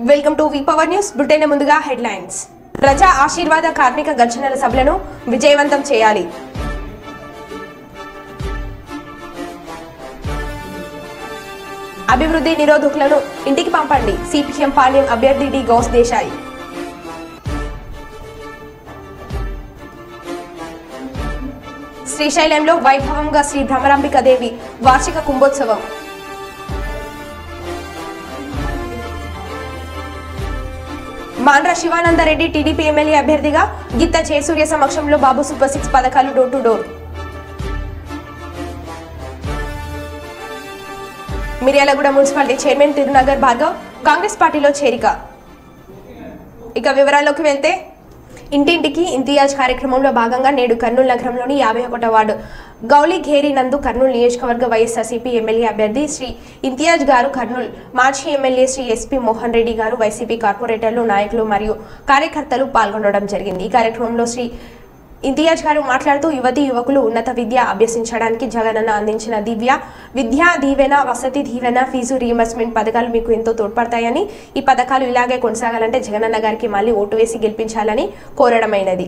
Welcome to V power news bulletin ముందుగా headlines. ప్రజా ఆశీర్వాద కార్మిక గర్జనల సభలను విజయవంతం చేయాలి. అభివృద్ధి నిరోధకులను ఇంటికి పంపండి. సిపిఎం పార్లమెంట్ అభ్యర్థి డి గౌస్ దేశాయి. శ్రీశైలంలో వైభవంగా శ్రీ భ్రమరాంబిక దేవి వార్షిక కుంభోత్సవం. మాండ్ర శివానందరెడ్డి టీడీపీ ఎమ్మెల్యే అభ్యర్థిగా గిత్త జయసూర్య సమక్షంలో బాబు సూపర్ 6 పథకాలు door to door. Miryalaguda municipality chairman Thirunagar Bhargav Congress పార్టీలో చేరిక. ఇక వివరాల్లోకి వెళ్తే ఇంటింటికి ఇంతియాజ్ కార్యక్రమంలో భాగంగా నేడు కర్నూలు నగరంలోని 51వ వార్డు గౌలిఘేరి నందు కర్నూలు నియోజకవర్గ వైఎస్ఆర్సీపీ ఎమ్మెల్యే అభ్యర్థి శ్రీ ఇంతియాజ్ గారు, కర్నూలు మాజీ ఎమ్మెల్యే శ్రీ ఎస్పీ మోహన్ రెడ్డి గారు, వైసీపీ కార్పొరేటర్లు, నాయకులు మరియు కార్యకర్తలు పాల్గొనడం జరిగింది. ఈ కార్యక్రమంలో శ్రీ ఇంతియాజ్ గారు మాట్లాడుతూ యువతీ యువకులు ఉన్నత విద్య అభ్యసించడానికి జగనన్న అందించిన దివ్య విద్యా దీవెన, వసతి దీవెన, ఫీజు రీయింబర్స్మెంట్ పథకాలు మీకు ఎంతో తోడ్పడతాయని, ఈ పథకాలు ఇలాగే కొనసాగాలంటే జగనన్న గారికి మళ్ళీ ఓటు వేసి గెలిపించాలని కోరడమైనది.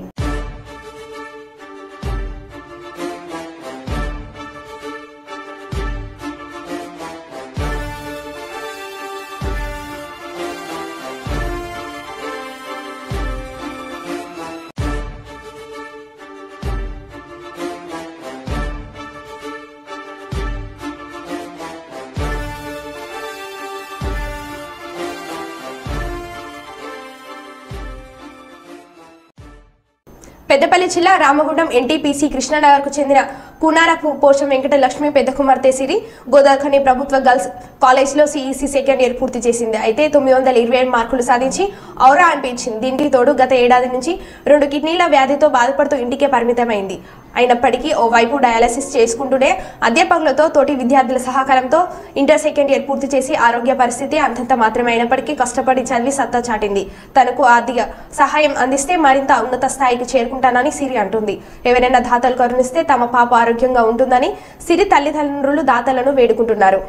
పెద్దపల్లి జిల్లా రామగుండం ఎన్టీపీసీ కృష్ణానగర్కు చెందిన కూనారపు పోషం వెంకట లక్ష్మి పెద్ద కుమార్తె సిరి గోదావరి ప్రభుత్వ గర్ల్స్ కాలేజ్లో సిఈసి సెకండ్ ఇయర్ పూర్తి చేసింది. అయితే 927 మార్కులు సాధించి ఔరా అనిపించింది. దీనికి తోడు గత ఏడాది నుంచి 2 కిడ్నీల వ్యాధితో బాధపడుతూ ఇంటికే పరిమితమైంది. అయినప్పటికీ ఓవైపు డయాలసిస్ చేసుకుంటూనే అధ్యాపకులతో, తోటి విద్యార్థుల సహకారంతో ఇంటర్ సెకండ్ ఇయర్ పూర్తి చేసి ఆరోగ్య పరిస్థితి అంతంత మాత్రమే అయినప్పటికీ కష్టపడి చదివి సత్తా చాటింది. తనకు ఆర్థిక సహాయం అందిస్తే మరింత ఉన్నత స్థాయికి చేరుకుంటానని సిరి అంటుంది. ఎవరైనా దాతలు కరుణిస్తే తమ పాప ఆరోగ్యంగా ఉంటుందని సిరి తల్లిదండ్రులు దాతలను వేడుకుంటున్నారు.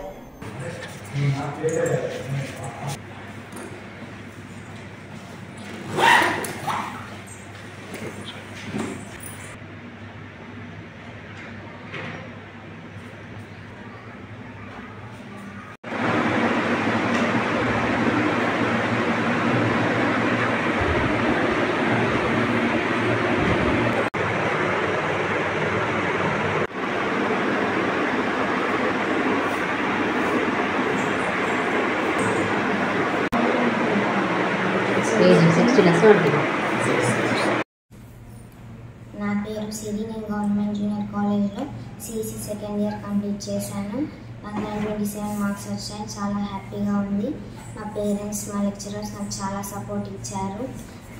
నా పేరు సిరి. నేను గవర్నమెంట్ జూనియర్ కాలేజ్లో సిఈసి సెకండ్ ఇయర్ కంప్లీట్ చేశాను. నాకు 927 మార్క్స్ వచ్చాయి. చాలా హ్యాపీగా ఉంది. మా పేరెంట్స్, మా లెక్చరర్స్ నాకు చాలా సపోర్ట్ ఇచ్చారు.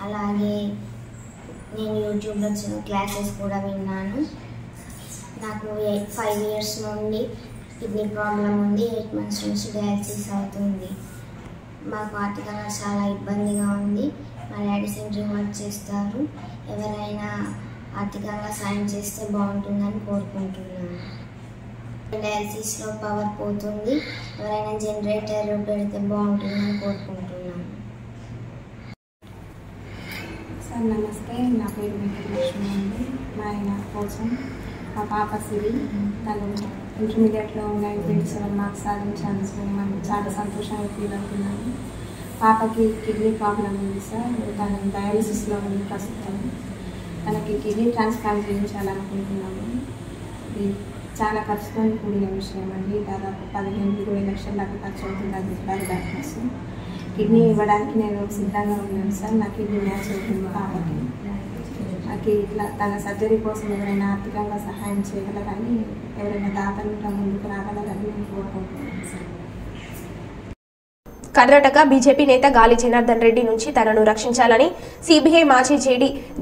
అలాగే నేను యూట్యూబ్లో క్లాసెస్ కూడా విన్నాను. నాకు 5 ఇయర్స్ నుండి కిడ్నీ ప్రాబ్లం ఉంది. 8 మంత్స్ నుంచి డయాలసిస్ అవుతుంది. మాకు ఆర్థికంగా చాలా ఇబ్బందిగా ఉంది. మా డాడీ సెంట్రింగ్ వర్క్ చేస్తారు. ఎవరైనా ఆర్థికంగా సాయం చేస్తే బాగుంటుందని కోరుకుంటున్నాను. డయాలసిస్లో పవర్ పోతుంది. ఎవరైనా జనరేటర్ పెడితే బాగుంటుందని కోరుకుంటున్నాను. సార్ నమస్తే, నా పేరు వెంకటలక్ష్మి అండి. మా ఆయన కోసం మా పాప సిరి, తను ఇంటర్మీడియట్లో 927 మార్క్స్ సాధించాల్సి మనం చాలా సంతోషంగా ఫీల్ అవుతున్నాను. పాపకి కిడ్నీ ప్రాబ్లం ఉంది సార్. తను డయాలసిస్లో ఉంది ప్రస్తుతం. తనకి కిడ్నీ ట్రాన్స్ప్లాంట్ చేయించాలనుకుంటున్నాము. ఇది చాలా ఖర్చుతో కూడిన విషయం అండి. దాదాపు 15-20 లక్షల దాకా ఖర్చు అవుతుంది. అది డాక్టర్స్ కిడ్నీ ఇవ్వడానికి నేను సిద్ధంగా ఉన్నాను సార్. నా కిడ్నీ మ్యాచ్ అవుతుంది పాపకి. నాకు ఇట్లా తన సర్జరీ కోసం ఎవరైనా ఆర్థికంగా సహాయం చేయగలరని, ఎవరైనా దాతలు ముందుకు రాగలరని నేను కోరుకుంటున్నాను సార్. కర్ణాటక బీజేపీ నేత గాలి జనార్దన్ రెడ్డి నుంచి తనను రక్షించాలని సిబిఐ మాజీ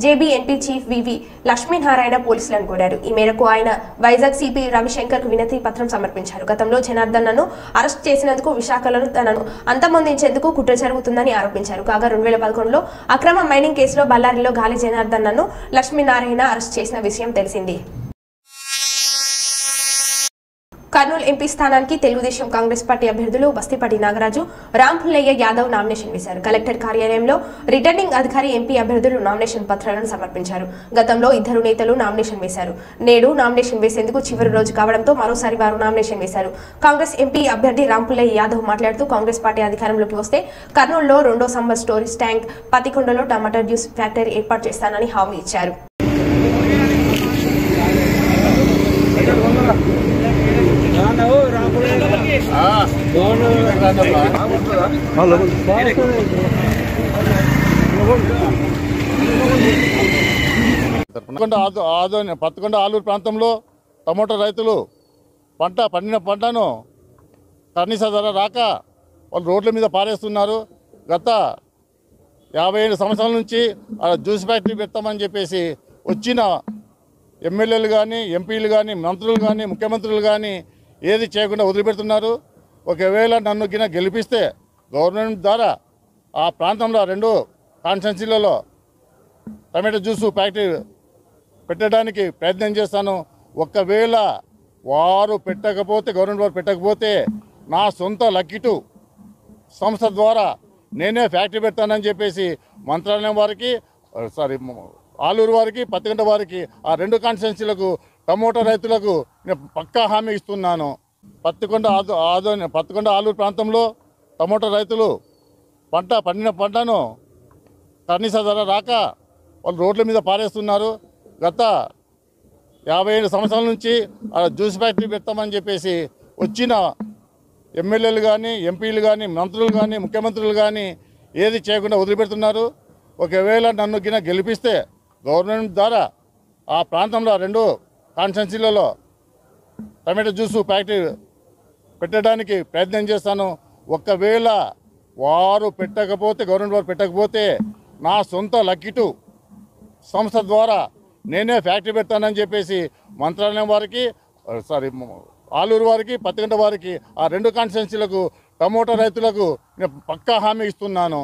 జేబీఎన్పీ చీఫ్ వివి లక్ష్మీనారాయణ పోలీసులను కోరారు. ఈ మేరకు ఆయన వైజాగ్ సిపి రవిశంకర్ కు వినతి పత్రం సమర్పించారు. గతంలో జనార్దన్ ను అరెస్ట్ చేసినందుకు విశాఖలో తనను అంతమొందించేందుకు కుట్ర జరుగుతుందని ఆరోపించారు. కాగా 2011లో అక్రమ మైనింగ్ కేసులో బళ్ళారిలో గాలి జనార్దన్ ను లక్ష్మీనారాయణ అరెస్ట్ చేసిన విషయం తెలిసింది. కర్నూలు ఎంపీ స్థానానికి తెలుగుదేశం కాంగ్రెస్ పార్టీ అభ్యర్థులు బస్తిపాటి నాగరాజు, రాంపుల్లయ్య యాదవ్ నామినేషన్ వేశారు. కలెక్టర్ కార్యాలయంలో రిటర్నింగ్ అధికారి ఎంపీ అభ్యర్థులు నామినేషన్ పత్రాలను సమర్పించారు. గతంలో ఇద్దరు నేతలు నామినేషన్ వేశారు. నేడు నామినేషన్ వేసేందుకు చివరి రోజు కావడంతో మరోసారి వారు నామినేషన్ వేశారు. కాంగ్రెస్ ఎంపీ అభ్యర్థి రాంపుల్లయ్య యాదవ్ మాట్లాడుతూ కాంగ్రెస్ పార్టీ అధికారంలోకి వస్తే కర్నూలులో 2వ సమ్మర్ స్టోరేజ్ ట్యాంక్, పతికొండలో టమాటా జ్యూస్ ఫ్యాక్టరీ ఏర్పాటు చేస్తానని హామీ ఇచ్చారు. పత్తికొండ ఆలూరు ప్రాంతంలో టమోటా రైతులు పండిన పంటను కనీస ధర రాక వాళ్ళు రోడ్ల మీద పారేస్తున్నారు. గత 57 సంవత్సరాల నుంచి జ్యూస్ ఫ్యాక్టరీ పెడతామని చెప్పేసి వచ్చిన ఎమ్మెల్యేలు కానీ, ఎంపీలు కానీ, మంత్రులు కానీ, ముఖ్యమంత్రులు కానీ ఏది చేయకుండా వదిలిపెడుతున్నారు. ఒకవేళ నన్ను గెలిపిస్తే గవర్నమెంట్ ద్వారా ఆ ప్రాంతంలో 2 కాన్స్టిట్యున్సీలలో టమాటో జ్యూస్ ఫ్యాక్టరీ పెట్టడానికి ప్రయత్నం చేస్తాను. ఒకవేళ వారు పెట్టకపోతే, గవర్నమెంట్ వారు పెట్టకపోతే నా సొంత లక్కీటు సంస్థ ద్వారా నేనే ఫ్యాక్టరీ పెడతానని చెప్పేసి మంత్రాలయం వారికి, ఆలూరు వారికి, పత్తికొండ వారికి, ఆ 2 కాన్స్టిట్యున్సీలకు టమోటా రైతులకు నేను పక్కా హామీ ఇస్తున్నాను. పత్తికొండ ఆలూరు ప్రాంతంలో టమోటా రైతులు పండిన పంటను కనీస ధర రాక వాళ్ళు రోడ్ల మీద పారేస్తున్నారు. గత 57 సంవత్సరాల నుంచి జ్యూస్ ఫ్యాక్టరీ పెడతామని చెప్పేసి వచ్చిన ఎమ్మెల్యేలు కానీ, ఎంపీలు కానీ, మంత్రులు కానీ, ముఖ్యమంత్రులు కానీ ఏది చేయకుండా వదిలిపెడుతున్నారు. ఒకవేళ నన్ను గెలిపిస్తే గవర్నమెంట్ ద్వారా ఆ ప్రాంతంలో 2 కాన్స్టిట్యున్సీలలో టమాటో జ్యూస్ ఫ్యాక్టరీ పెట్టడానికి ప్రయత్నం చేస్తాను. ఒకవేళ వారు పెట్టకపోతే, గవర్నమెంట్ వారు పెట్టకపోతే నా సొంత లక్కీటు సంస్థ ద్వారా నేనే ఫ్యాక్టరీ పెడతానని చెప్పేసి మంత్రాలయం వారికి, ఆలూరు వారికి, పత్తికొండ వారికి, ఆ 2 కాన్స్టిట్యున్సీలకు టమోటా రైతులకు నేను పక్కా హామీ ఇస్తున్నాను.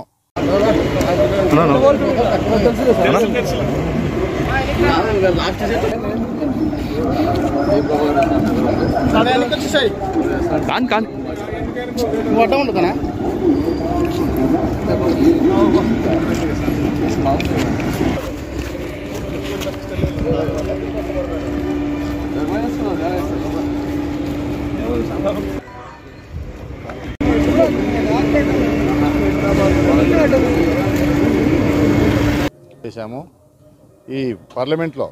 చేశాము. ఈ పార్లమెంట్లో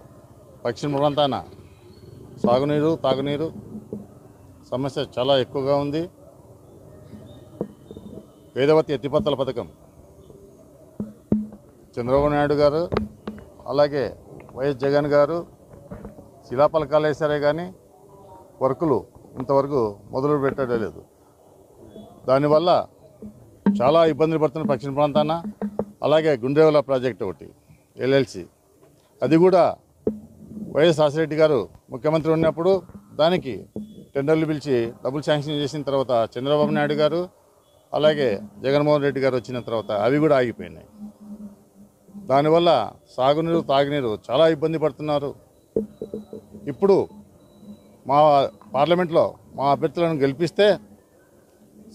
పశ్చిమ ప్రాంతాన సాగునీరు, తాగునీరు సమస్య చాలా ఎక్కువగా ఉంది. వేదవతి ఎత్తిపోతల పథకం చంద్రబాబు నాయుడు గారు, అలాగే వైఎస్ జగన్ గారు శిలాపలకాలు వేశారే కానీ వర్కులు ఇంతవరకు మొదలు పెట్టడం లేదు. దానివల్ల చాలా ఇబ్బందులు పడుతున్న పశ్చిమ ప్రాంతాన. అలాగే గుండ్రేవల ప్రాజెక్టు ఒకటి ఎల్ఎల్సి, అది కూడా వైఎస్ రాజశేఖర గారు ముఖ్యమంత్రి ఉన్నప్పుడు దానికి టెండర్లు పిలిచి డబ్బులు శాంక్షన్ చేసిన తర్వాత చంద్రబాబు నాయుడు గారు, అలాగే జగన్మోహన్ రెడ్డి గారు వచ్చిన తర్వాత అవి కూడా ఆగిపోయినాయి. దానివల్ల సాగునీరు, తాగునీరు చాలా ఇబ్బంది పడుతున్నారు. ఇప్పుడు మా పార్లమెంట్లో మా అభ్యర్థులను గెలిపిస్తే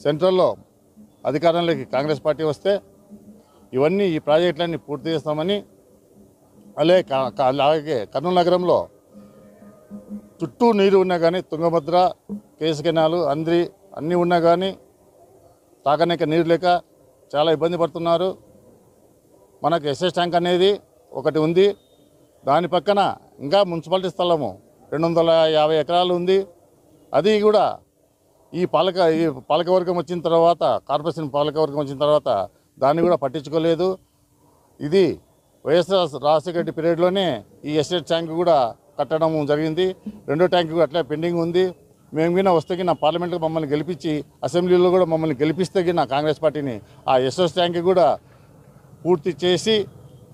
సెంట్రల్లో అధికారంలోకి కాంగ్రెస్ పార్టీ వస్తే ఇవన్నీ, ఈ ప్రాజెక్టులన్నీ పూర్తి చేస్తామని, అలాగే కర్నూలు నగరంలో చుట్టూ నీరు ఉన్నా కానీ, తుంగభద్ర, కేసు కెనాలు, అంద్రి అన్నీ ఉన్నా కానీ తాగనేక నీరు లేక చాలా ఇబ్బంది పడుతున్నారు. మనకు ఎస్ఎస్ ట్యాంక్ అనేది ఒకటి ఉంది. దాని పక్కన ఇంకా మున్సిపాలిటీ స్థలము 250 ఎకరాలు ఉంది. అది కూడా ఈ పాలకవర్గం వచ్చిన తర్వాత, కార్పొరేషన్ పాలకవర్గం వచ్చిన తర్వాత దాన్ని కూడా పట్టించుకోలేదు. ఇది వైఎస్ రాజశేఖర రెడ్డి పీరియడ్లోనే ఈ ఎస్టేట్ ట్యాంక్ కూడా కట్టడం జరిగింది. 2వ ట్యాంక్ కూడా అట్లా పెండింగ్ ఉంది. మేము కూడా వస్తే నా పార్లమెంట్లో మమ్మల్ని గెలిపించి, అసెంబ్లీలో కూడా మమ్మల్ని గెలిపిస్తే నా కాంగ్రెస్ పార్టీని ఆ ఎస్ఎస్ ట్యాంక్ కూడా పూర్తి చేసి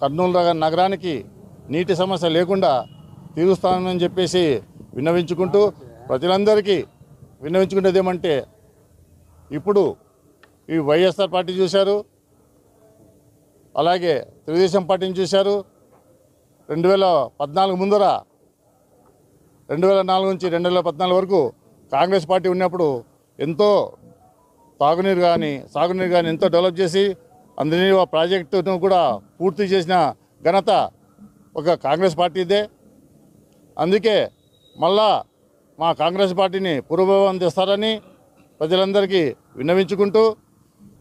కర్నూలు నగరానికి నీటి సమస్య లేకుండా తీరుస్తానని చెప్పేసి విన్నవించుకుంటూ, ప్రజలందరికీ విన్నవించుకునేది ఏమంటే, ఇప్పుడు ఈ వైఎస్ఆర్ పార్టీ చూశారు, అలాగే తెలుగుదేశం పార్టీని చూశారు. 2014 ముందర 2004 నుంచి 2014 వరకు కాంగ్రెస్ పార్టీ ఉన్నప్పుడు ఎంతో సాగునీరు కానీ ఎంతో డెవలప్ చేసి అందరినీ ప్రాజెక్టును కూడా పూర్తి చేసిన ఘనత ఒక కాంగ్రెస్ పార్టీదే. అందుకే మళ్ళా మా కాంగ్రెస్ పార్టీని పూర్వభావం తెస్తారని ప్రజలందరికీ విన్నవించుకుంటూ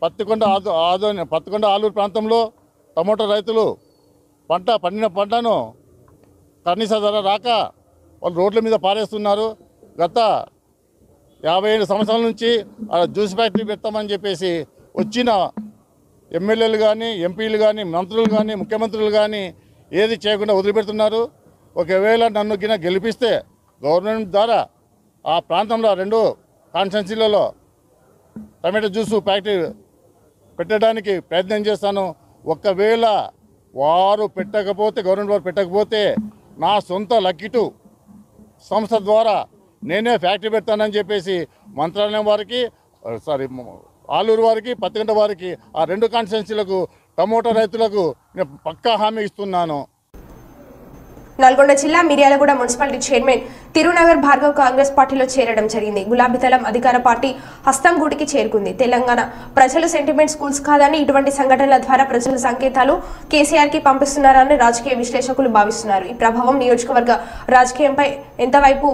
పత్తికొండ ఆలూరు ప్రాంతంలో టమోటా రైతులు పండిన పంటను కనీస ధర రాక వాళ్ళు రోడ్ల మీద పారేస్తున్నారు. గత 57 సంవత్సరాల నుంచి జ్యూస్ ఫ్యాక్టరీ పెడతామని చెప్పేసి వచ్చిన ఎమ్మెల్యేలు కానీ ఎంపీలు కానీ మంత్రులు కానీ ముఖ్యమంత్రులు కానీ ఏది చేయకుండా వదిలిపెడుతున్నారు. ఒకవేళ నన్ను గెలిపిస్తే గవర్నమెంట్ ద్వారా ఆ ప్రాంతంలో 2 కాన్స్టిట్యున్సీలలో టమాటో జ్యూస్ ఫ్యాక్టరీ పెట్టడానికి ప్రయత్నం చేస్తాను. ఒకవేళ వారు పెట్టకపోతే గవర్నమెంట్ వారు పెట్టకపోతే నా సొంత లక్కీటు సంస్థ ద్వారా నేనే ఫ్యాక్టరీ పెడతానని చెప్పేసి మంత్రాలయం వారికి ఆలూరు వారికి పత్తికొండ వారికి ఆ 2 కాన్స్టిట్యున్సీలకు టమోటా రైతులకు నేను పక్కా హామీ ఇస్తున్నాను. నల్గొండ జిల్లా మిర్యాలగూడ మున్సిపాలిటీ చైర్మన్ తిరునగర్ భార్గవ్ కాంగ్రెస్ పార్టీలో చేరడం జరిగింది. గులాబీదళం అధికార పార్టీ హస్తం గూటికి చేరుకుంది. తెలంగాణ ప్రజలు సెంటిమెంట్ స్కూల్స్ కాదని ఇటువంటి సంఘటనల ద్వారా ప్రజల సంకేతాలు కేసీఆర్ కి పంపిస్తున్నారని రాజకీయ విశ్లేషకులు భావిస్తున్నారు. ఈ ప్రభావం నియోజకవర్గ రాజకీయంపై ఎంతవైపు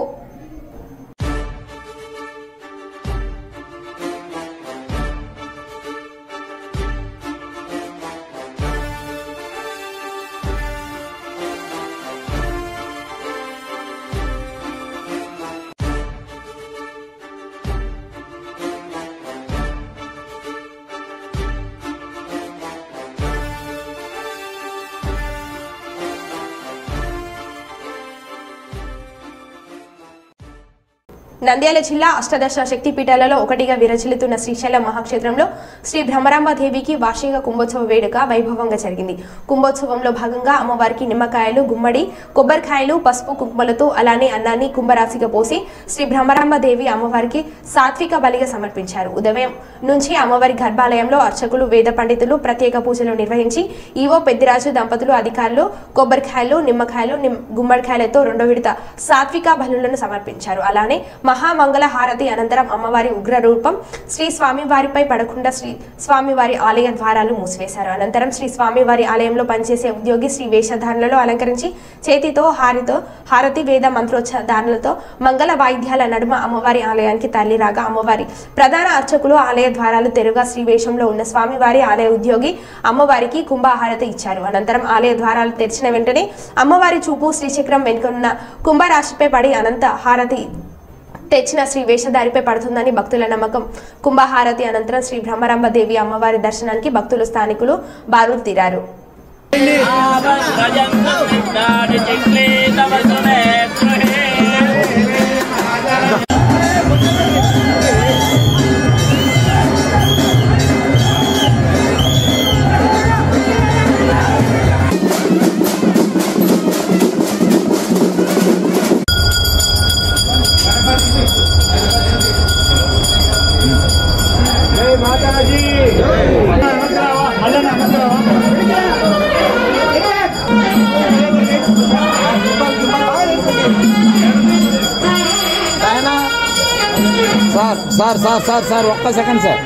నంద్యాల జిల్లా అష్టదశ శక్తిపీఠాలలో ఒకటిగా విరచిల్లుతున్న శ్రీశైలం మహాక్షేత్రంలో శ్రీ భ్రమరాంబ దేవికి వార్షిక కుంభోత్సవ వేడుక వైభవంగా జరిగింది. కుంభోత్సవంలో భాగంగా అమ్మవారికి నిమ్మకాయలు, గుమ్మడి, కొబ్బరికాయలు, పసుపు, కుంకుమలతో అలానే అన్నాన్ని కుంభరాశిగా పోసి శ్రీ భ్రమరాంబ దేవి అమ్మవారికి సాత్విక బలిగా సమర్పించారు. ఉదయం నుంచి అమ్మవారి గర్భాలయంలో అర్చకులు, వేద పండితులు ప్రత్యేక పూజలు నిర్వహించి ఈవో పెద్దిరాజు దంపతులు అధికారులు కొబ్బరికాయలు, నిమ్మకాయలు, గుమ్మడికాయలతో 2వ విడత సాత్విక బలులను సమర్పించారు. అలానే మహామంగళ హారతి అనంతరం అమ్మవారి ఉగ్ర రూపం శ్రీ స్వామివారిపై పడకుండా శ్రీ స్వామివారి ఆలయ ద్వారాలు మూసివేశారు. అనంతరం శ్రీ స్వామివారి ఆలయంలో పనిచేసే ఉద్యోగి శ్రీ వేషధారణలో అలంకరించి చేతితో హారతి వేద మంత్రోచ్చారణలతో మంగళ వాయిద్యాల నడుమ అమ్మవారి ఆలయానికి తరలిరాగా అమ్మవారి ప్రధాన అర్చకులు ఆలయ ద్వారాలు తెరుగా శ్రీ వేషంలో ఉన్న స్వామివారి ఆలయ ఉద్యోగి అమ్మవారికి కుంభహారతి ఇచ్చారు. అనంతరం ఆలయ ద్వారాలు తెరిచిన వెంటనే అమ్మవారి చూపు శ్రీచక్రం వెనుకనున్న కుంభరాశిపై పడి అనంత హారతి తెచ్చిన శ్రీ వేషధారిపై పడుతుందని భక్తుల నమ్మకం. కుంభహారతి అనంతరం శ్రీ భ్రమరాంబ దేవి అమ్మవారి దర్శనానికి భక్తులు, స్థానికులు బారులు తీరారు. సార్ ఒక్క సెకండ్ సార్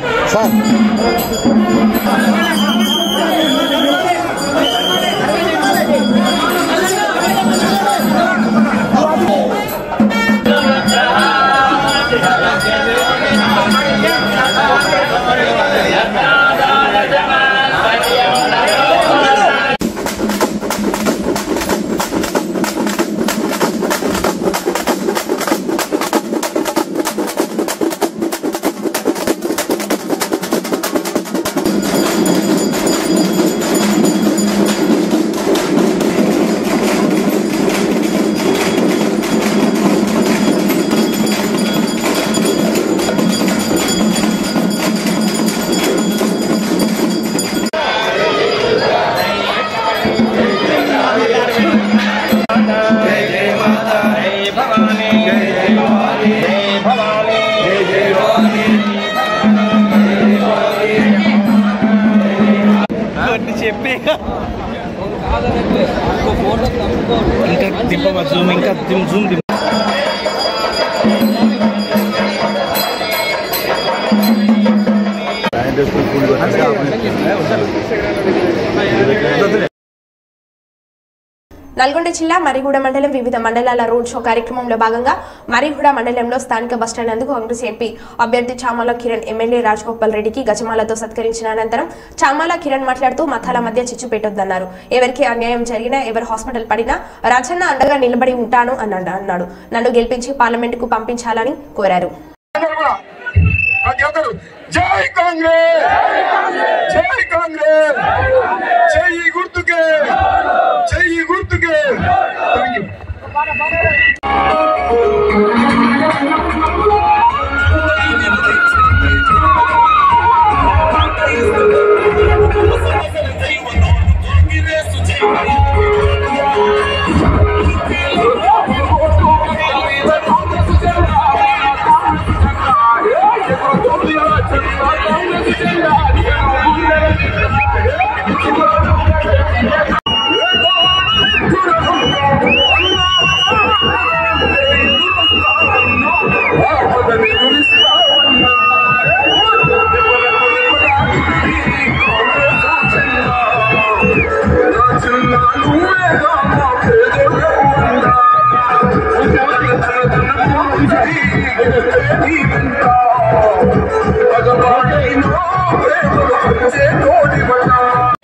ఇంకా జూమ్ నల్గొండ జిల్లా మరిగూడ మండలం వివిధ మండలాల రోడ్ షో కార్యక్రమంలో భాగంగా మరిగూడ మండలంలో స్థానిక బస్టాండ్ నందు కాంగ్రెస్ ఎంపీ అభ్యర్థి చామల కిరణ్ ఎమ్మెల్యే రాజగోపాల్ రెడ్డికి గజమాలతో సత్కరించిన అనంతరం చామల కిరణ్ మాట్లాడుతూ మతాల మధ్య చిచ్చు పెట్టొద్దన్నారు. ఎవరికి అన్యాయం జరిగినా ఎవరు హాస్పిటల్ పడినా రాజన్న అండగా నిలబడి ఉంటాను అన్నాడు. నన్ను గెలిపించి పార్లమెంటుకు పంపించాలని కోరారు. జై కాంగ్రెస్, జై కాంగ్రెస్, జై గుర్తుకే, జై గుర్తుకే.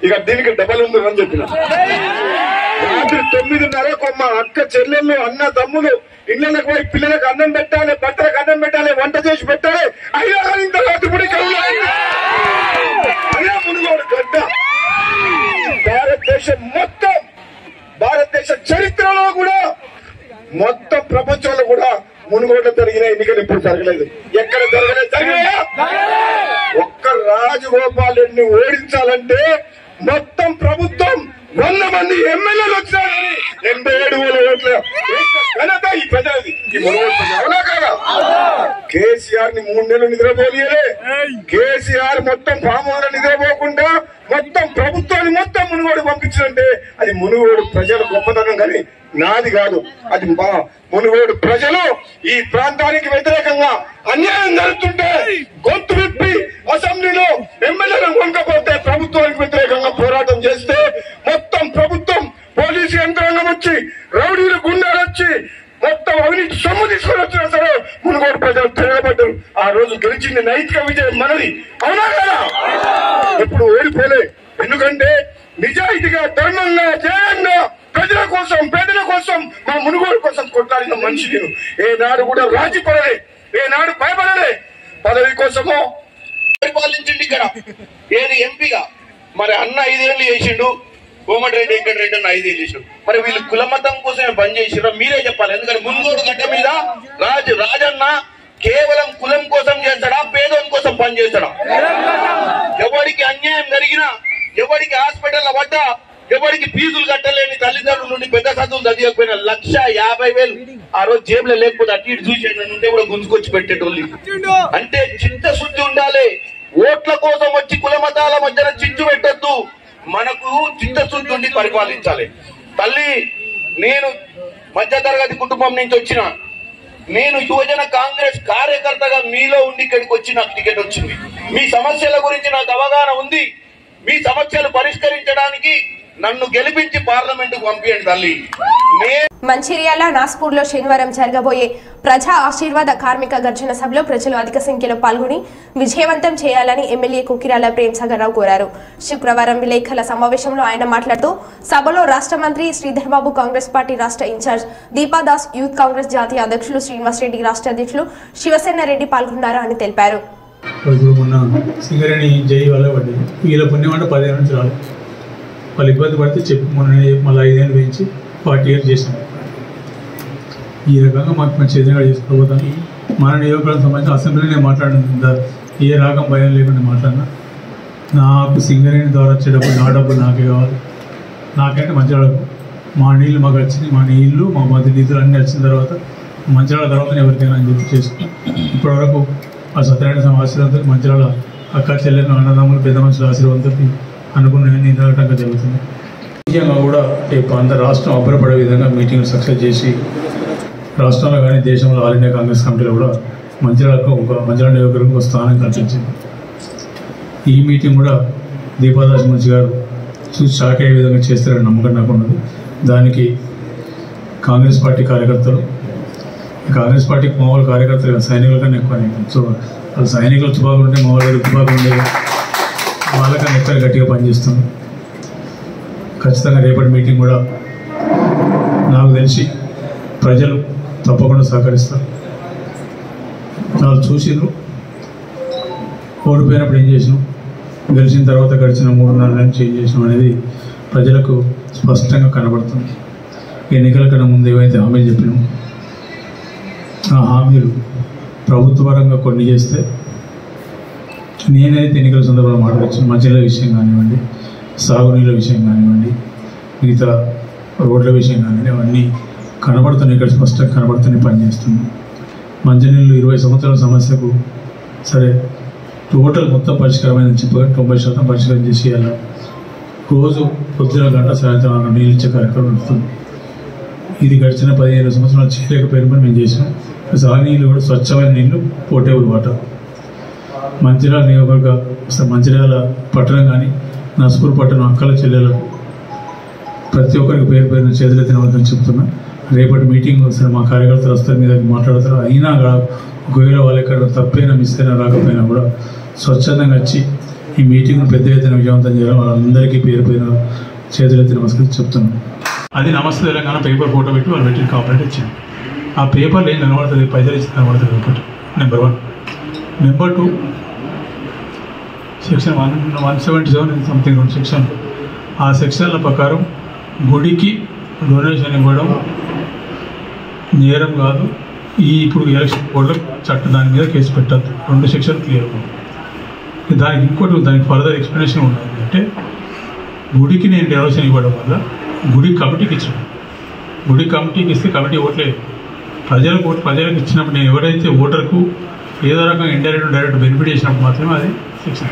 ఇక దీనికి డబల్ ఉందని చెప్పిన రాత్రి 9:30 మా అక్క చెల్లెళ్ళు అన్న తమ్ములు ఇళ్ళకి పోయి పిల్లలకు అన్నం పెట్టాలి, బట్టలకు అన్నం పెట్టాలి, వంట చేసి పెట్టాలి. అయినా కానీ ఇంత రాత్రి కూడా అదే మునుగోడు గడ్డ. భారతదేశ చరిత్రలో కూడా మొత్తం ప్రపంచంలో కూడా మునుగోడులో జరిగిన ఎన్నికలు ఇప్పుడు జరగలేదు. ఎక్కడ జరిగినాయా? ఒక్క రాజగోపాల్ రెడ్డిని ఓడించాలంటే మొత్తం ప్రభుత్వం 100 మంది ఎమ్మెల్యేలు వచ్చినారని 87,000 ఓట్ల ఘనత ఈ ప్రజలది. ఈ మునుగోడు ప్రజలు అవునా కాదా? కేసీఆర్ ని 3 నెలలు నిద్రపోలేదే. కేసీఆర్ మొత్తం పాములను నిద్రపోకుండా మొత్తం ప్రభుత్వాన్ని మొత్తం మునుగోడు పంపించాలంటే అది మునుగోడు ప్రజల గొప్పతనం కానీ నాది కాదు. అది మునుగోడు ప్రజలు ఈ ప్రాంతానికి వ్యతిరేకంగా అన్యాయం జరుగుతుంటే గొంతు విప్పి అసెంబ్లీలో ఎమ్మెల్యేలను కొనకపోతే ప్రభుత్వానికి వ్యతిరేకంగా పోరాటం చేస్తే మొత్తం ప్రభుత్వం పోలీసు యంత్రాంగం వచ్చి రౌడీలు గుండాలు వచ్చి మొత్తం అవినీతి సొమ్ము తీసుకొని వచ్చినా సరే మునుగోడు ప్రజలు తిరగబడ్డారు. ఆ రోజు గెలిచింది నైతిక విజయం మనది. అవునా కదా? ఎప్పుడు ఓడిపోలే. ఎందుకంటే నిజాయితీగా, ధర్మంగా, న్యాయంగా ప్రజల కోసం, పేదల కోసం, మా మునుగోడు కోసం కొట్లాడిన మనిషి నేను. ఏనాడు కూడా రాజీ పడలే, ఏనాడు భయపడలే. పదవి కోసమో పరిపాలించింది ఇక్కడ ఏది ఎంపీగా. మరి అన్న 5 ఏళ్ళు చేసిండు, కోమటిరెడ్డి వెంకటరెడ్డి అన్న 5 ఏళ్ళు చేసిండు. మరి వీళ్ళు కులమతం కోసమే బంద్ చేసిరో మీరే చెప్పాలి. ఎందుకంటే మునుగోడు గడ్డ మీద రాజన్న కేవలం కులం కోసం చేస్తాడా, పేదోని కోసం పని చేస్తాడా? ఎవరికి అన్యాయం జరిగినా, ఎవరికి హాస్పిటల్ పడ్డా, ఎవరికి ఫీజులు కట్టలేని తల్లిదండ్రుల నుండి పెద్ద చదువులు చదివకపోయినా 150,000 ఆ రోజు జేబులో లేకపోతే అటు ఇటు చూసేది ఉంటే కూడా గుంజుకొచ్చి పెట్టేటోళ్ళు. అంటే చిత్తశుద్ధి ఉండాలి. ఓట్ల కోసం వచ్చి కుల మతాల మధ్యన చిచ్చు పెట్టద్దు. మనకు చిత్తశుద్ధి ఉండి పరిపాలించాలి. తల్లి, నేను మధ్యతరగతి కుటుంబం నుంచి వచ్చిన, నేను యువజన కాంగ్రెస్ కార్యకర్తగా మీలో ఉండి ఇక్కడికి వచ్చి నాకు టికెట్ వచ్చింది. మీ సమస్యల గురించి నాకు అవగాహన ఉంది. మీ సమస్యలు పరిష్కరించడానికి నన్ను గెలిపించి పార్లమెంటుకు పంపించండి తల్లి. మంచిర్యాల నాస్పూర్లో శనివారం జరగబోయే ప్రజా ఆశీర్వాద కార్మిక గర్జన సభలో ప్రజలు అధిక సంఖ్యలో పాల్గొని విజయవంతం చేయాలని ఎమ్మెల్యే కుకిరాల ప్రేమ్సాగర్ రావు కోరారు. శుక్రవారం విలేకరుల సమావేశంలో ఆయన మాట్లాడుతూ సభలో రాష్ట్ర మంత్రి శ్రీధర్ బాబు, కాంగ్రెస్ పార్టీ రాష్ట్ర ఇన్ఛార్జ్ దీపాదాస్, యూత్ కాంగ్రెస్ జాతీయ అధ్యక్షులు శ్రీనివాస్ రెడ్డి, రాష్ట్ర అధ్యక్షులు శివసేన రెడ్డి పాల్గొన్నారు అని తెలిపారు. వీళ్ళ పుణ్యం అంటే 10 ఏళ్ళ నుంచి రాదు. వాళ్ళు ఇబ్బంది పడితే చెప్పి మొన్న మళ్ళీ 5 ఏళ్ళు వేయించి 40 ఇయర్స్ చేసాం. ఈ రకంగా మాకు మంచి ఎదురుగా చేసుకోబోతాను. మన నియోజకవర్గం సంబంధించిన అసెంబ్లీలో నేను మాట్లాడిన ఏ రకం భయం లేకుండా మాట్లాడినా. నాకు సింగరేణి ద్వారా వచ్చేటప్పుడు నా డబ్బులు నాకే కావాలి. నాకంటే మంచిర్యాలకు మా నీళ్ళు మాకు వచ్చినాయి. మా నీళ్ళు, మా మధ్య నిధులు అన్నీ వచ్చిన తర్వాత మంచిర్యాల తర్వాత ఎవరికైనా అని చెప్పి చేసుకున్నాం. ఇప్పటివరకు ఆ సత్యనారాయణ స్వామి ఆశీర్వాదంతో మంచిర్యాల అక్క చెల్లెలు, అన్నదమ్ములు, పెద్ద మనుషుల ఆశీర్వాదంతో అనుకున్న నిరాటంగా జరుగుతుంది. ముఖ్యంగా కూడా అందరు రాష్ట్రం అబ్బరపడే విధంగా మీటింగ్లు సక్సెస్ చేసి రాష్ట్రంలో కానీ దేశంలో ఆల్ ఇండియా కాంగ్రెస్ కమిటీలో కూడా మంచిర్యాలకు మంచిర్యాల నియోజకవర్గం ఒక స్థానం కల్పించింది. ఈ మీటింగ్ కూడా దీపాదాస్ మున్సి గారు చూసి షాక్ అయ్యే విధంగా చేస్తారని నమ్మకం నాకు ఉన్నది. దానికి కాంగ్రెస్ పార్టీ కార్యకర్తలు, కాంగ్రెస్ పార్టీకి మామూలు కార్యకర్తలు సైనికుల కన్నా ఎక్కువ. సో వాళ్ళ సైనికులు తుపాకులు ఉంటే మా వాళ్ళ తుపాకులు ఉండేది, వాళ్ళకన్నా ఎక్కువ గట్టిగా పనిచేస్తున్నాం. ఖచ్చితంగా రేపటి మీటింగ్ కూడా నాకు తెలిసి ప్రజలు తప్పకుండా సహకరిస్తారు. వాళ్ళు చూసిండ్రు, ఓడిపోయినప్పుడు ఏం చేసినాం, గెలిచిన తర్వాత గడిచిన 3 నెలల నుంచి ఏం చేసినాం అనేది ప్రజలకు స్పష్టంగా కనబడుతుంది. ఎన్నికల కన్నా ముందు ఏవైతే హామీలు చెప్పినామో ఆ హామీలు ప్రభుత్వ పరంగా కొన్ని చేస్తే, నేనైతే ఎన్నికల సందర్భంలో మాట్లాడచ్చు మంచినీళ్ళ విషయం కానివ్వండి, సాగునీళ్ళ విషయం కానివ్వండి, మిగతా రోడ్ల విషయం కానివ్వండి, అవన్నీ కనబడుతున్నాయి. ఇక్కడ స్పష్టంగా కనబడుతున్నాయి, పనిచేస్తున్నాయి. మంచినీళ్ళు 20 సంవత్సరాల సమస్యకు సరే టోటల్ మొత్తం పరిష్కారమైన చెప్పగా 90% పరిష్కారం చేసి అలా రోజు పొద్దున గంట సాయంత్రం అక్కడ నీళ్ళు ఇచ్చే కార్యక్రమం నడుస్తుంది. ఇది గడిచిన 15 సంవత్సరాలు చేయలేకపోయిన మేము చేసినాం. సాగునీళ్ళు కూడా స్వచ్ఛమైన నీళ్ళు, పోర్టబుల్ వాటర్. మంచిర్యాల నియోజకవర్గ మంచిర్యాల పట్టణం కానీ నస్పూర్ పట్టణం అక్కల చెల్లెలకు ప్రతి ఒక్కరికి పేరు పేరున చేతులెత్తిన వద్దని చెప్తున్నా. రేపటి మీటింగ్ వస్తారు, మా కార్యకర్తలు వస్తారు, మీ దగ్గర మాట్లాడతారు. అయినా ఒకవేళ వాళ్ళు ఎక్కడ తప్పైనా మిస్ అయినా రాకపోయినా కూడా స్వచ్ఛందంగా వచ్చి ఈ మీటింగ్ను పెద్ద ఎత్తున విజయవంతం చేయడం వాళ్ళందరికీ పేరు పేరున చేతులెత్తి నమస్కరించి చెప్తున్నాను. అది నమస్తే తెలంగాణ పేపర్ ఫోటో పెట్టి వాళ్ళు పెట్టిన కాపరేట్ ఇచ్చింది. ఆ పేపర్లో ఏం కనబడుతుంది, పైసలు ఇచ్చి కనబడుతుంది ఒకటి. Number 1. Number 2, section 177 something section, ఆ సెక్షన్ల ప్రకారం గుడికి డొనేషన్ ఇవ్వడం నేరం కాదు. ఇప్పుడు ఎలక్షన్ కోడ్లో చట్టం దాని మీద కేసు పెట్టద్దు. 2 సెక్షన్లు క్లియర్. దానికి ఇంకోటి, దానికి ఫర్దర్ ఎక్స్ప్లెనేషన్ ఉన్నది. అంటే గుడికి నేను డొనేషన్ ఇవ్వడం వల్ల గుడి కమిటీకి ఇచ్చాను. గుడి కమిటీకి ఇస్తే కమిటీ ఓట్లేదు. ప్రజలకు ఇచ్చినప్పుడు నేను ఎవరైతే ఓటర్కు ఏదో రకంగా ఇండైరెక్ట్ డైరెక్ట్ బెనిఫిట్ చేసినప్పుడు మాత్రమే అది సెక్షన్.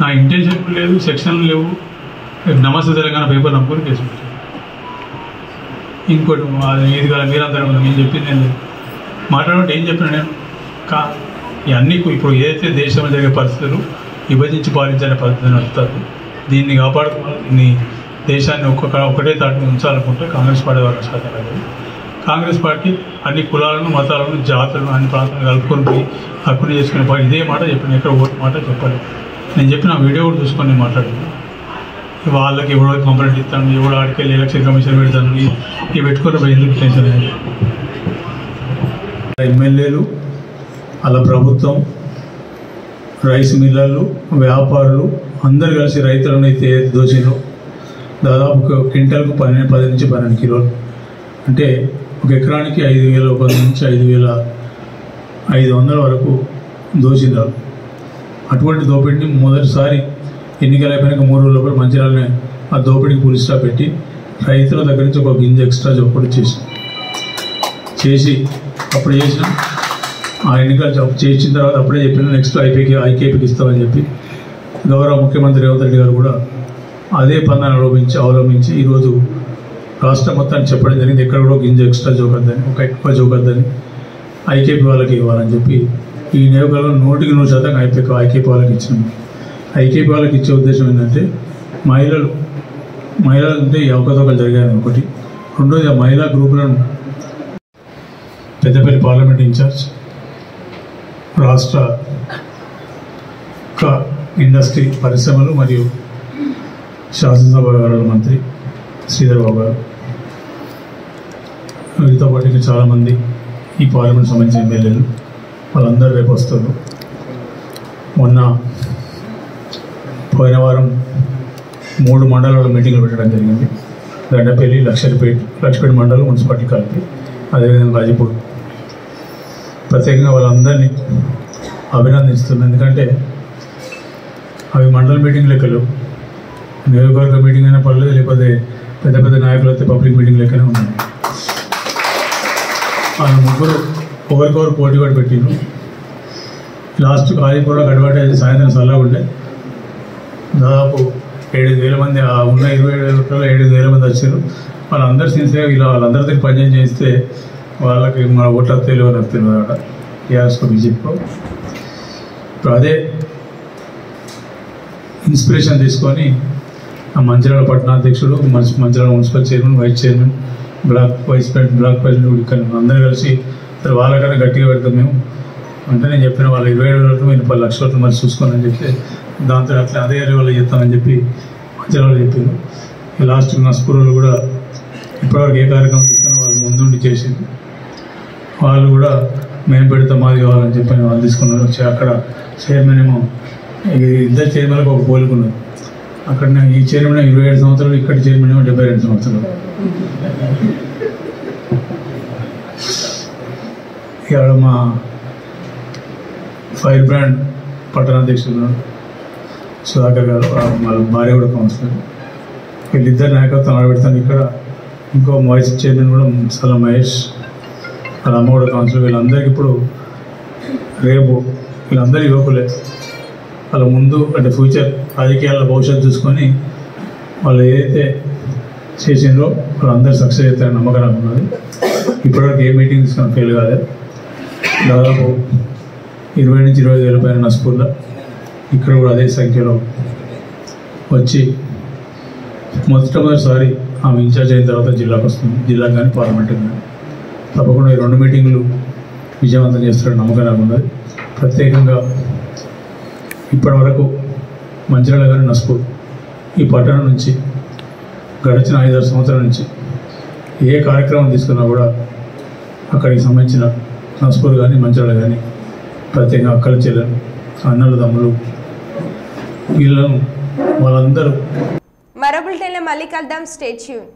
నా ఇంటెన్షన్ లేదు, సెక్షన్లు లేవు. నమస్తే తెలంగాణ పేపర్ నమ్ముకొని కేసు పెట్టాను. ఇంకోటి ఇది కదా మీరందరూ నేను చెప్పింది నేను మాట్లాడమంటే ఏం చెప్పినా నేను ఇవన్నీ ఇప్పుడు ఏదైతే దేశంలో జరిగే పరిస్థితులు విభజించి పాలించే పద్ధతి నడుస్తారు. దీన్ని కాపాడుకోవాలి. దీన్ని దేశాన్ని ఒకటే తాటిని ఉంచాలనుకుంటే కాంగ్రెస్ పార్టీ వాళ్ళ సాధ్యం లేదు. కాంగ్రెస్ పార్టీ అన్ని కులాలను, మతాలను, జాతులను, అన్ని ప్రాంతాలను కలుపుకొని పోయి హక్కుని చేసుకునే పార్టీ. ఇదే మాట చెప్పిన, ఎక్కడ ఓటు మాట చెప్పాలి. నేను చెప్పిన వీడియో కూడా చూసుకొని నేను మాట్లాడాను. వాళ్ళకి ఎవడో కంప్లైంట్ ఇస్తాను, ఎవడో ఆడికెళ్ళి ఎలక్షన్ కమిషన్ పెడతాను, ఇవి పెట్టుకుని ఎందుకు టెన్షన్ అయ్యింది. ఎమ్మెల్యేలు, అలా ప్రభుత్వం, రైస్ మిల్లర్లు, వ్యాపారులు అందరు కలిసి రైతులను అయితే దోషిలో దాదాపు ఒక క్వింటాల్కు 10 నుంచి 12 కిలోలు, అంటే ఒక ఎకరానికి 5,000 నుంచి 5,500 వరకు దోషిందారు. అటువంటి దోపిడీని మొదటిసారి ఎన్నికలు అయిపోయినాక 3 రోజుల లోపల మంచిర్యాలనే ఆ దోపిడీకి పులి స్టాప్ పెట్టి రైతుల దగ్గర నుంచి ఒక గింజ ఎక్స్ట్రా చొప్పుడు చేసి అప్పుడు చేసిన ఆ ఎన్నికలు చేసిన తర్వాత అప్పుడే చెప్పిన నెక్స్ట్ ఐకేపీకి ఇస్తామని చెప్పి గౌరవ ముఖ్యమంత్రి రేవంత్ రెడ్డి గారు కూడా అదే పన్నాన్ని అవలంబించి ఈరోజు రాష్ట్రం మొత్తాన్ని చెప్పడం జరిగింది. ఎక్కడ కూడా గింజ ఎక్స్ట్రా జోకద్దని, ఒక ఎక్కువ జోకద్దని ఐకేపీ వాళ్ళకి ఇవ్వాలని చెప్పి ఈ నియోజకవర్గంలో 100% ఐకేపీ వాళ్ళకి ఇచ్చినాము. ఐకేపీ వాళ్ళకి ఇచ్చే ఉద్దేశం ఏంటంటే మహిళలు ఉంటే ఈ అవకతవకలు జరిగాయని ఒకటి. రెండోది ఆ మహిళా గ్రూపులను పెద్దపల్లి పార్లమెంట్ ఇన్ఛార్జ్, రాష్ట్ర ఇండస్ట్రీ పరిశ్రమలు మరియు శాసనసభ వ్యవహారాల మంత్రి శ్రీధర్ బాబు గారు, వీరితో పాటు చాలామంది ఈ పార్లమెంట్ సంబంధించిన ఎమ్మెల్యేలు వాళ్ళందరూ రేపు వస్తారు. పోయిన వారం 3 మండలాల మీటింగ్లు పెట్టడం జరిగింది. గండపల్లి, లక్షపేట మండలం మున్సిపాలిటీ కలిపి, అదేవిధంగా గాజీపూర్. ప్రత్యేకంగా వాళ్ళందరినీ అభినందిస్తున్నాను. ఎందుకంటే అవి మండల మీటింగ్ లెక్కలు, నియోజకవర్గ మీటింగ్ అయినా పర్లేదు, లేకపోతే పెద్ద పెద్ద నాయకులు అయితే పబ్లిక్ మీటింగ్ లెక్కనే ఉన్నాయి. వాళ్ళ ముగ్గురు ఒకరికొకరు పోటీ కూడా పెట్టిండ్రు. లాస్ట్ గాజీపూర్లో గడబడి సాయంత్రం చల్లగా ఉండే దాదాపు 7,000 మంది, ఉన్న 27,000 7,000 మంది వచ్చారు. వాళ్ళందరూ సిన్సియర్గా వాళ్ళందరి దగ్గర పనిచేసి చేస్తే వాళ్ళకి మన ఓట్ల తెలియదు నాకు తెలియదు అక్కడ టీఆర్ఎస్కో బీజేపీకో. ఇప్పుడు అదే ఇన్స్పిరేషన్ తీసుకొని ఆ మంచిర్యాల పట్టణాధ్యక్షుడు Mancherial municipal chairman, vice chairman, vice president, block president ఇక్కడ అందరూ కలిసి వాళ్ళకన్నా గట్టిగా పెడతాం మేము అంటే నేను చెప్పిన వాళ్ళు 27,000 మీరు 10 లక్షల మరి చూసుకోని అని చెప్తే దాంతో అట్లా అదే వాళ్ళు చెప్తామని చెప్పి మంచిర్యాల చెప్పారు. లాస్ట్ నస్పూర్లో కూడా ఇప్పటివరకు ఏ కార్యక్రమం తీసుకున్నా వాళ్ళు ముందుండి చేసింది. వాళ్ళు కూడా మేము పెడతాం మాది కావాలని చెప్పి వాళ్ళు తీసుకున్నారు. అక్కడ చైర్మన్ ఏమో ఇద్దరు చైర్మన్లకు ఒక పోలుకున్నారు. అక్కడ ఈ చైర్మన్ 27 సంవత్సరాలు, ఇక్కడ చైర్మన్ ఏమో 72 సంవత్సరాలు. ఇక్కడ మా ఫైర్ బ్రాండ్ పట్టణాధ్యక్షులు సుధాకర్ గారు, వాళ్ళ భార్య కూడా కౌన్సిలర్, వీళ్ళిద్దరు నాయకత్వం ఆడబెడతాను. ఇక్కడ ఇంకో వైస్ చైర్మన్ కూడా సల మహేష్, వాళ్ళ అమ్మ కూడా కౌన్సిలర్. వీళ్ళందరికీ ఇప్పుడు రేపు వీళ్ళందరూ యువకులే. వాళ్ళ ముందు అంటే ఫ్యూచర్ రాజకీయాల భవిష్యత్తు చూసుకొని వాళ్ళు ఏదైతే చేసిండ్రో వాళ్ళందరూ సక్సెస్ అవుతారని నమ్మకం నాకు ఉన్నది. ఇప్పటివరకు ఏ మీటింగ్ తీసుకొని ఫెయిల్ కాలేదు. దాదాపు 20 నుంచి 25 వేల పైన నస్పూర్లో, ఇక్కడ కూడా అదే సంఖ్యలో వచ్చి మొదటిసారి ఆమె ఇన్ఛార్జ్ అయిన తర్వాత జిల్లాకు వస్తుంది. జిల్లా కానీ పార్లమెంట్ కానీ తప్పకుండా ఈ 2 మీటింగులు విజయవంతం చేస్తారని నమ్మకం నాకు ఉన్నది. ప్రత్యేకంగా ఇప్పటి వరకు మంచిర్యాల కానీ నస్పూర్ ఈ పట్టణం నుంచి గడిచిన 5-6 సంవత్సరాల నుంచి ఏ కార్యక్రమం తీసుకున్నా కూడా అక్కడికి సంబంధించిన నస్పూర్ కానీ మంచిర్యాల కానీ ప్రత్యేకంగా అక్కల చెల్లెలు, అన్నలు, తమ్ములు వీళ్ళను వాళ్ళందరూ మరో బులెటిన్లో మళ్ళీ కలుద్దాం. Stay tune.